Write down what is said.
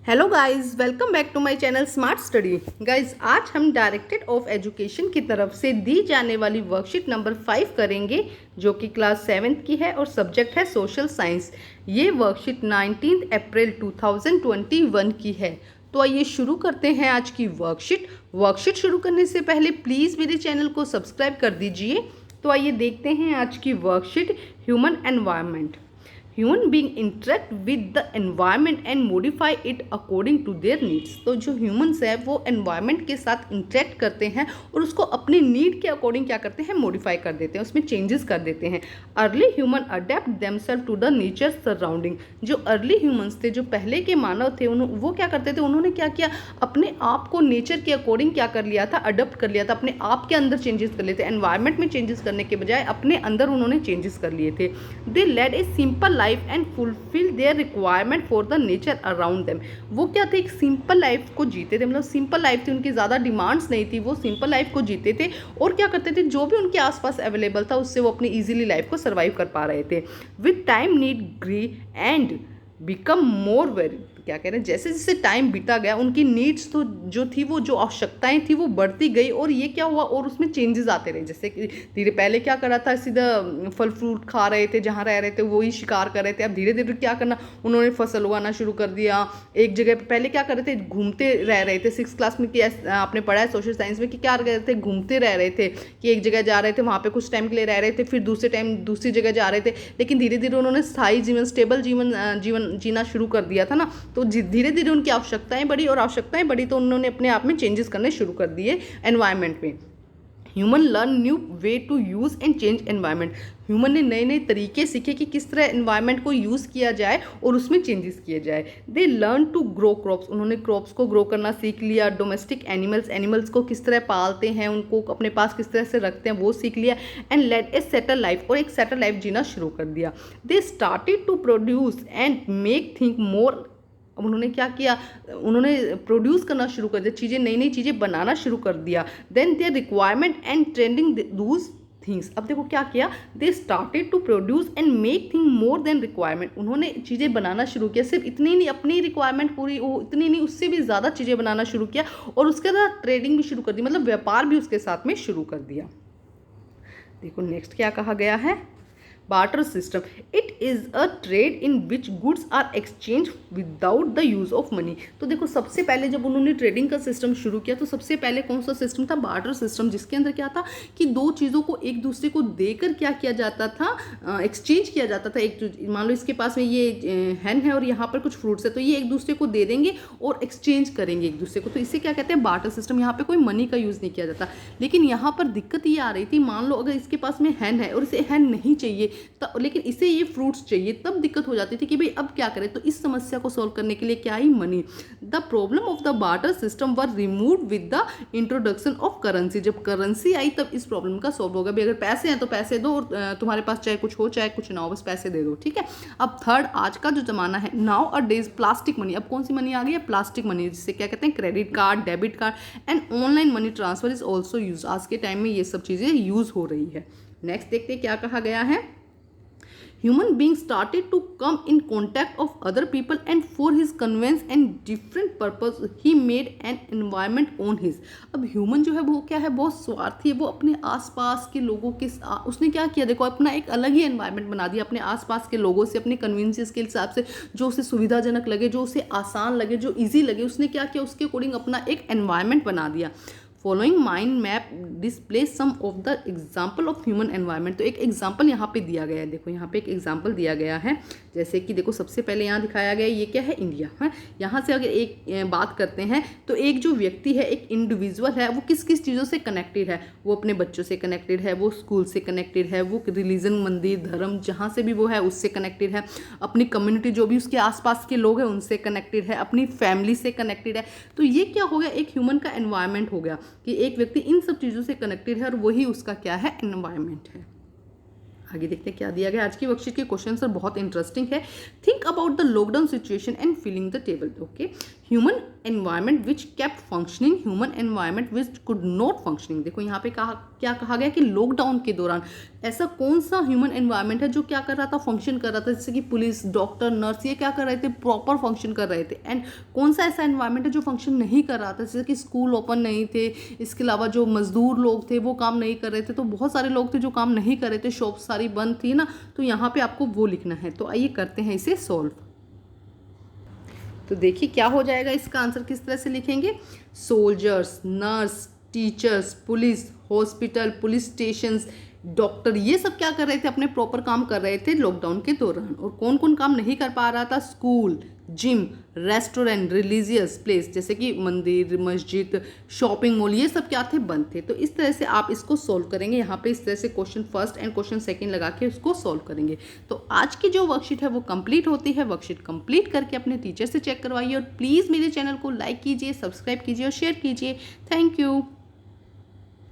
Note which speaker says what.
Speaker 1: Hello guys, welcome back to my channel smart study. Guys, आज हम directed of education की तरफ से दी जाने वाली वर्कशीट नंबर 5 करेंगे, जो कि क्लास 7th की है और सब्जेक्ट है सोशल साइंस। ये वर्कशीट 19 अप्रैल 2021 की है। तो आइए शुरू करते हैं आज की वर्कशीट शुरू करने से पहले प्लीज़ मेरे चैनल को सब्सक्राइब कर दीजिए। तो आइए देखते हैं आज की worksheet. Human environment. Human being interact with the environment and modify it according to their needs. तो जो ह्यूमंस है वो एनवायरनमेंट के साथ इंटरेक्ट करते हैं और उसको अपनी नीड के अकॉर्डिंग क्या करते हैं, मॉडिफाई कर देते हैं, उसमें चेंजेस कर देते हैं। Early human adapt themselves to the nature surrounding. जो अर्ली ह्यूमंस थे, जो पहले के मानव थे, वो क्या करते थे, उन्होंने क्या किया, अपने आप को नेचर के अकॉर्डिंग क्या कर लिया था, अडोप्ट कर लिया था, अपने आप के अंदर चेंजेस कर लिए थे। एनवायरनमेंट में चेंजेस करने के बजाय अपने अंदर उन्होंने चेंजेस कर लिए थे। They led a simple life and fulfil their requirement for the nature around them. वो क्या थे, एक सिंपल लाइफ को जीते थे, मतलब सिंपल लाइफ थी उनकी, ज़्यादा डिमांड्स नहीं थी, वो सिंपल लाइफ को जीते थे और क्या करते थे, जो भी उनके आसपास अवेलेबल था उससे वो अपनी इजीली लाइफ को सर्वाइव कर पा रहे थे। With time need grew and become more very, क्या कह रहे हैं, जैसे जैसे टाइम बीता गया उनकी नीड्स तो जो थी, वो जो आवश्यकताएं थी वो बढ़ती गई और ये क्या हुआ, और उसमें चेंजेस आते रहे। जैसे कि धीरे पहले क्या कर रहा था, सीधा फल फ्रूट खा रहे थे, जहाँ रह रहे थे वही शिकार कर रहे थे। अब धीरे धीरे क्या करना, उन्होंने फसल उगाना शुरू कर दिया एक जगह पे। पहले क्या कर रहे थे, घूमते रह रहे थे। 6th क्लास में आपने पढ़ा है सोशल साइंस में कि क्या कर रहे थे, घूमते रह रहे थे, कि एक जगह जा रहे थे, वहाँ पे कुछ टाइम के लिए रह रहे थे, फिर दूसरे टाइम दूसरी जगह जा रहे थे। लेकिन धीरे धीरे उन्होंने स्थायी जीवन, स्टेबल जीवन जीना शुरू कर दिया था ना। तो धीरे धीरे उनकी आवश्यकताएं बढ़ी और आवश्यकताएं बढ़ी तो उन्होंने अपने आप में चेंजेस करने शुरू कर दिए एनवायरनमेंट में। Human learn new way to use and change environment. Human ने नए नए तरीके सीखे कि किस तरह एनवायरनमेंट को यूज़ किया जाए और उसमें चेंजेस किए जाए। They learn to grow crops. उन्होंने क्रॉप्स को ग्रो करना सीख लिया। डोमेस्टिक एनिमल्स को किस तरह पालते हैं, उनको अपने पास किस तरह से रखते हैं, वो सीख लिया। And led a settle life, और एक सेटल लाइफ जीना शुरू कर दिया। They started to produce and make think more. अब उन्होंने क्या किया, उन्होंने प्रोड्यूस करना शुरू कर दिया, चीज़ें, नई नई चीज़ें बनाना शुरू कर दिया। Than their requirement and trending those things. अब देखो क्या किया, they started to produce and make thing more than requirement. उन्होंने चीज़ें बनाना शुरू किया, सिर्फ इतनी नहीं, अपनी रिक्वायरमेंट पूरी इतनी नहीं, उससे भी ज़्यादा चीज़ें बनाना शुरू किया और उसके साथ ट्रेडिंग भी शुरू कर दी, मतलब व्यापार भी उसके साथ में शुरू कर दिया। देखो नेक्स्ट क्या कहा गया है, barter system. It is a trade in which goods are exchange without the use of money. तो देखो सबसे पहले जब उन्होंने ट्रेडिंग का सिस्टम शुरू किया तो सबसे पहले कौन सा सिस्टम था, बार्टर सिस्टम, जिसके अंदर क्या था कि दो चीज़ों को एक दूसरे को देकर क्या किया जाता था, एक्सचेंज किया जाता था। एक मान लो इसके पास में ये हैन है और यहाँ पर कुछ फ्रूट्स है, तो ये एक दूसरे को दे देंगे और एक्सचेंज करेंगे एक दूसरे को, तो इसे क्या कहते हैं, बार्टर सिस्टम। यहाँ पे कोई मनी का यूज़ नहीं किया जाता। लेकिन यहाँ पर दिक्कत ये आ रही थी, मान लो अगर इसके पास में हैन है और इसे हैन नहीं चाहिए, लेकिन इसे ये फ्रूट्स चाहिए, तब दिक्कत हो जाती थी कि भाई अब क्या करें। तो इस समस्या को सॉल्व करने के लिए क्या आई, money. The problem of the barter system were removed with the introduction of currency. जब करेंसी आई तब इस प्रॉब्लम का सॉल्व होगा। भी अगर पैसे हैं तो पैसे दो और तुम्हारे पास चाहे कुछ हो चाहे कुछ ना हो, बस पैसे दे दो, ठीक है। अब थर्ड, आज का जो जमाना है, नाउ अ डेज प्लास्टिक मनी। अब कौन सी मनी आ गई है, प्लास्टिक मनी, जिसे क्या कहते हैं, credit card, debit card and online money transfer is also use. आज के टाइम में ये सब चीज़ें यूज हो रही है। नेक्स्ट देखते हैं क्या कहा गया है। Human beings started to come in contact of other people and for his convenience and different purpose he made an environment on his। अब ह्यूमन जो है वो क्या है, बहुत स्वार्थी है। वो अपने आसपास के लोगों के उसने क्या किया, देखो अपना एक अलग ही एनवायरनमेंट बना दिया अपने आसपास के लोगों से, अपने कन्वीनियंस के हिसाब से, जो उसे सुविधाजनक लगे, जो उसे आसान लगे, जो ईजी लगे, उसने क्या किया, उसके अकॉर्डिंग अपना एक एनवायरनमेंट बना दिया। Following mind map display some of the example of human environment. तो एक एग्जाम्पल यहाँ पे दिया गया है, देखो यहाँ पे एक एग्जाम्पल दिया गया है। जैसे कि देखो सबसे पहले यहाँ दिखाया गया है, ये क्या है, इंडिया है। यहाँ से अगर एक बात करते हैं तो एक जो व्यक्ति है, एक इंडिविजुअल है, वो किस किस चीज़ों से कनेक्टेड है, वो अपने बच्चों से कनेक्टेड है, वो स्कूल से कनेक्टेड है, वो रिलीजन, मंदिर, धर्म, जहाँ से भी वो है उससे कनेक्टेड है, अपनी कम्युनिटी, जो भी उसके आसपास के लोग हैं उनसे कनेक्टेड है, अपनी फैमिली से कनेक्टेड है। तो ये क्या हो गया, एक ह्यूमन का एनवायरनमेंट हो गया कि एक व्यक्ति इन सब चीज़ों से कनेक्टेड है और वही उसका क्या है, एनवायरनमेंट है। आगे देखते हैं क्या दिया गया। आज की वर्कशीट के क्वेश्चन सर बहुत इंटरेस्टिंग है। Think about the lockdown situation and filling the table. Okay, human environment which kept functioning, human environment which could not functioning. देखो यहाँ पे कहा क्या कहा गया कि लॉकडाउन के दौरान ऐसा कौन सा ह्यूमन एनवायरनमेंट है जो क्या कर रहा था, फंक्शन कर रहा था, जैसे कि पुलिस, डॉक्टर, नर्स, ये क्या कर रहे थे, प्रॉपर फंक्शन कर रहे थे। एंड कौन सा ऐसा एनवायरनमेंट है जो फंक्शन नहीं कर रहा था, जैसे कि स्कूल ओपन नहीं थे, इसके अलावा जो मजदूर लोग थे वो काम नहीं कर रहे थे, तो बहुत सारे लोग थे जो काम नहीं कर रहे थे, शॉप सारी बंद थी ना, तो यहाँ पे आपको वो लिखना है। तो आइए करते हैं इसे सॉल्व। तो देखिए क्या हो जाएगा, इसका आंसर किस तरह से लिखेंगे। Soldiers, nurse, teachers, police, hospital, police stations, doctor, ये सब क्या कर रहे थे, अपने प्रॉपर काम कर रहे थे लॉकडाउन के दौरान। और कौन कौन काम नहीं कर पा रहा था, school, gym, restaurant, religious place जैसे कि मंदिर, मस्जिद, शॉपिंग मॉल, ये सब क्या थे, बंद थे। तो इस तरह से आप इसको सॉल्व करेंगे। यहाँ पे इस तरह से question first and question second लगा के इसको सॉल्व करेंगे। तो आज की जो वर्कशीट है वो कंप्लीट होती है। वर्कशीट कंप्लीट करके अपने टीचर से चेक करवाइए और प्लीज़ मेरे चैनल को लाइक कीजिए, सब्सक्राइब कीजिए और शेयर कीजिए। Thank you.